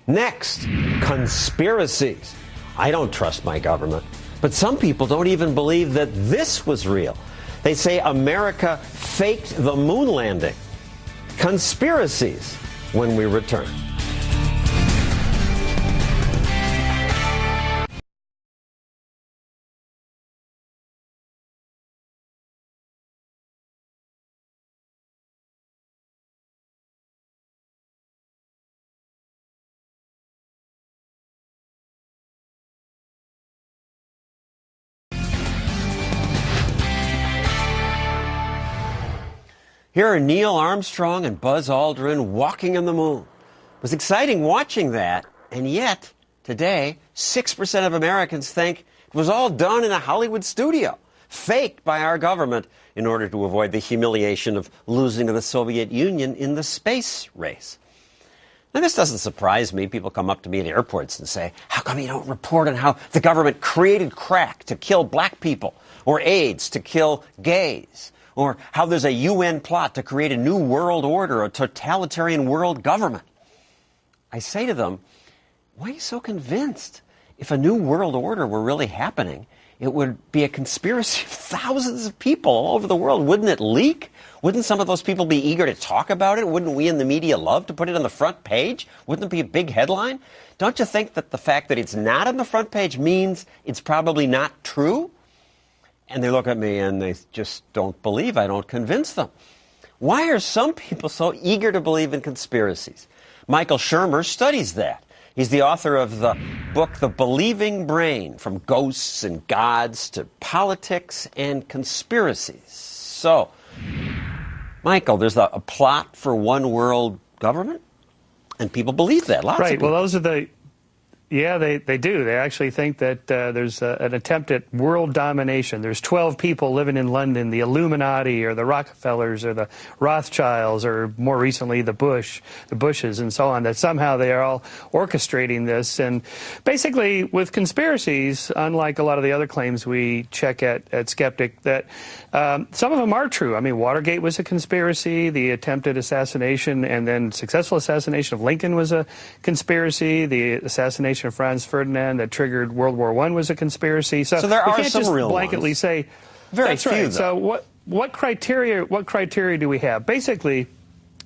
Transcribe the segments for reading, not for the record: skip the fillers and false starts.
Next, conspiracies. I don't trust my government. But some people don't even believe that this was real. They say America faked the moon landing. Conspiracies when we return. Here are Neil Armstrong and Buzz Aldrin walking on the moon. It was exciting watching that, and yet, today, 6% of Americans think it was all done in a Hollywood studio, faked by our government in order to avoid the humiliation of losing to the Soviet Union in the space race. Now, this doesn't surprise me. People come up to me at airports and say, how come you don't report on how the government created crack to kill black people, or AIDS to kill gays? Or how there's a UN plot to create a new world order, a totalitarian world government. I say to them, why are you so convinced? If a new world order were really happening, it would be a conspiracy of thousands of people all over the world. Wouldn't it leak? Wouldn't some of those people be eager to talk about it? Wouldn't we in the media love to put it on the front page? Wouldn't it be a big headline? Don't you think that the fact that it's not on the front page means it's probably not true? And they look at me and they just don't believe. I don't convince them. Why are some people so eager to believe in conspiracies? Michael Shermer studies that. He's the author of the book, The Believing Brain, From Ghosts and Gods to Politics and Conspiracies. So, Michael, there's a plot for one world government, and people believe that. Lots of people. Well, those are the... Yeah, they do. They actually think that there's an attempt at world domination. There's 12 people living in London, the Illuminati or the Rockefellers or the Rothschilds or more recently the Bushes and so on, that somehow they are all orchestrating this. And basically with conspiracies, unlike a lot of the other claims we check at Skeptic, that some of them are true. I mean, Watergate was a conspiracy. The attempted assassination and then successful assassination of Lincoln was a conspiracy. The assassination of Franz Ferdinand that triggered World War I was a conspiracy. So there are we can't some just real blanketly ones. say very that's few, right. though. So what criteria do we have? Basically,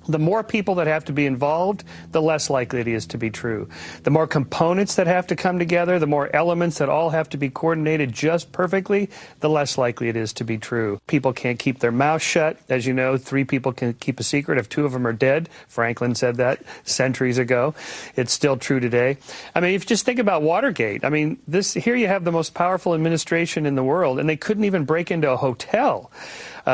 the more people that have to be involved, the less likely it is to be true. The more components that have to come together, the more elements that all have to be coordinated just perfectly, the less likely it is to be true. People can't keep their mouth shut. As you know, 3 people can keep a secret if 2 of them are dead. Franklin said that centuries ago. It's still true today. I mean, if you just think about Watergate, I mean, here you have the most powerful administration in the world, and they couldn't even break into a hotel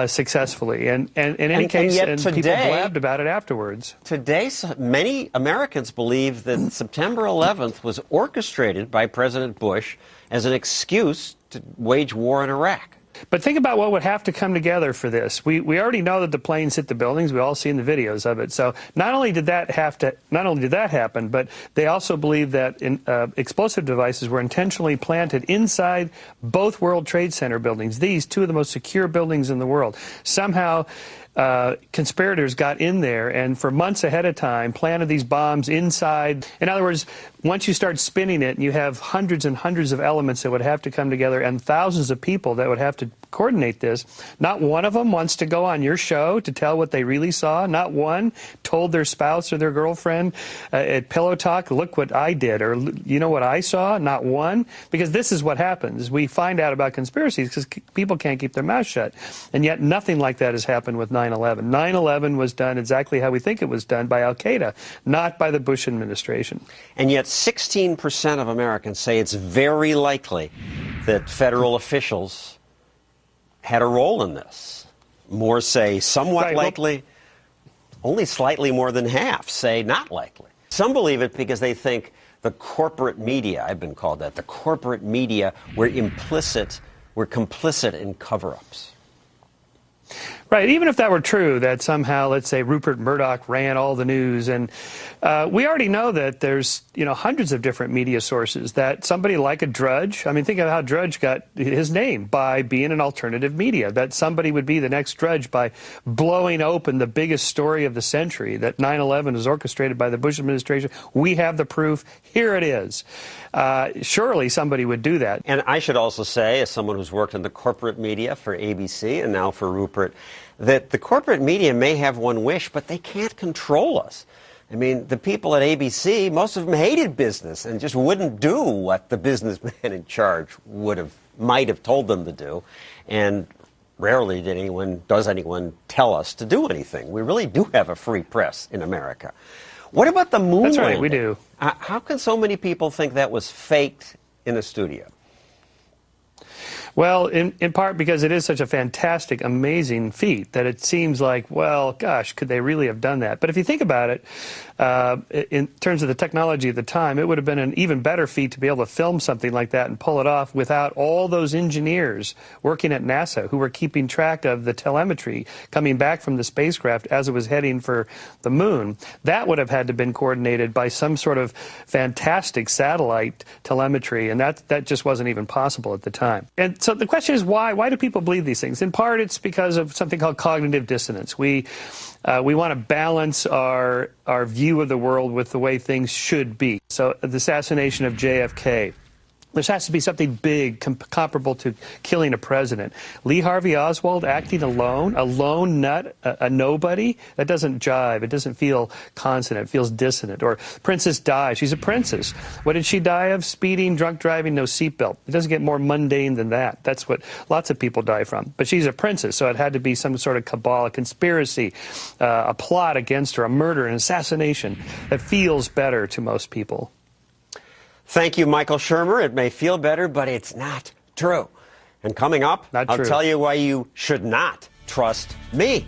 successfully. And in any case, and today, people blabbed about it afterwards. Today, many Americans believe that September 11th was orchestrated by President Bush as an excuse to wage war in Iraq. But think about what would have to come together for this. We already know that the planes hit the buildings. We all seen the videos of it. So not only did that happen, but they also believe that explosive devices were intentionally planted inside both World Trade Center buildings. These 2 of the most secure buildings in the world. Somehow conspirators got in there and for months ahead of time planted these bombs inside. In other words, once you start spinning it, you have hundreds and hundreds of elements that would have to come together and thousands of people that would have to coordinate this. Not one of them wants to go on your show to tell what they really saw. Not one told their spouse or their girlfriend at Pillow Talk, look what I did, or you know what I saw? Not one. Because this is what happens. We find out about conspiracies because people can't keep their mouth shut. And yet nothing like that has happened with 9/11. 9/11 was done exactly how we think it was done, by Al-Qaeda, not by the Bush administration. And yet 16% of Americans say it's very likely that federal officials had a role in this. More say somewhat likely. Only slightly more than half say not likely. Some believe it because they think the corporate media, I've been called that, the corporate media were complicit in cover-ups. Right, even if that were true, that somehow, let's say, Rupert Murdoch ran all the news, and we already know that there's, hundreds of different media sources, that somebody like a Drudge, I mean, think of how Drudge got his name, by being an alternative media, that somebody would be the next Drudge by blowing open the biggest story of the century, that 9/11 was orchestrated by the Bush administration. We have the proof. Here it is. Surely somebody would do that. And I should also say, as someone who's worked in the corporate media for ABC and now for Rupert, that the corporate media may have one wish, but they can't control us. I mean, the people at ABC, most of them hated business and just wouldn't do what the businessman in charge might have told them to do. And rarely does anyone tell us to do anything. We really do have a free press in America. What about the moon That's right, landing? we do. How can so many people think that was faked in a studio? Well, in part because it is such a fantastic, amazing feat that it seems like, well, gosh, could they really have done that? But if you think about it, in terms of the technology at the time, it would have been an even better feat to be able to film something like that and pull it off without all those engineers working at NASA who were keeping track of the telemetry coming back from the spacecraft as it was heading for the moon. That would have had to have been coordinated by some sort of fantastic satellite telemetry, and that just wasn't even possible at the time. And so the question is why? Why do people believe these things? In part, it's because of something called cognitive dissonance. We want to balance our view of the world with the way things should be. So the assassination of JFK. There has to be something big comparable to killing a president. Lee Harvey Oswald acting alone, a lone nut, a nobody, that doesn't jive. It doesn't feel consonant. It feels dissonant. Or Princess Di, she's a princess. What did she die of? Speeding, drunk driving, no seatbelt. It doesn't get more mundane than that. That's what lots of people die from. But she's a princess, so it had to be some sort of cabal, a conspiracy, a plot against her, a murder, an assassination that feels better to most people. Thank you, Michael Shermer. It may feel better, but it's not true. And coming up, I'll tell you why you should not trust me.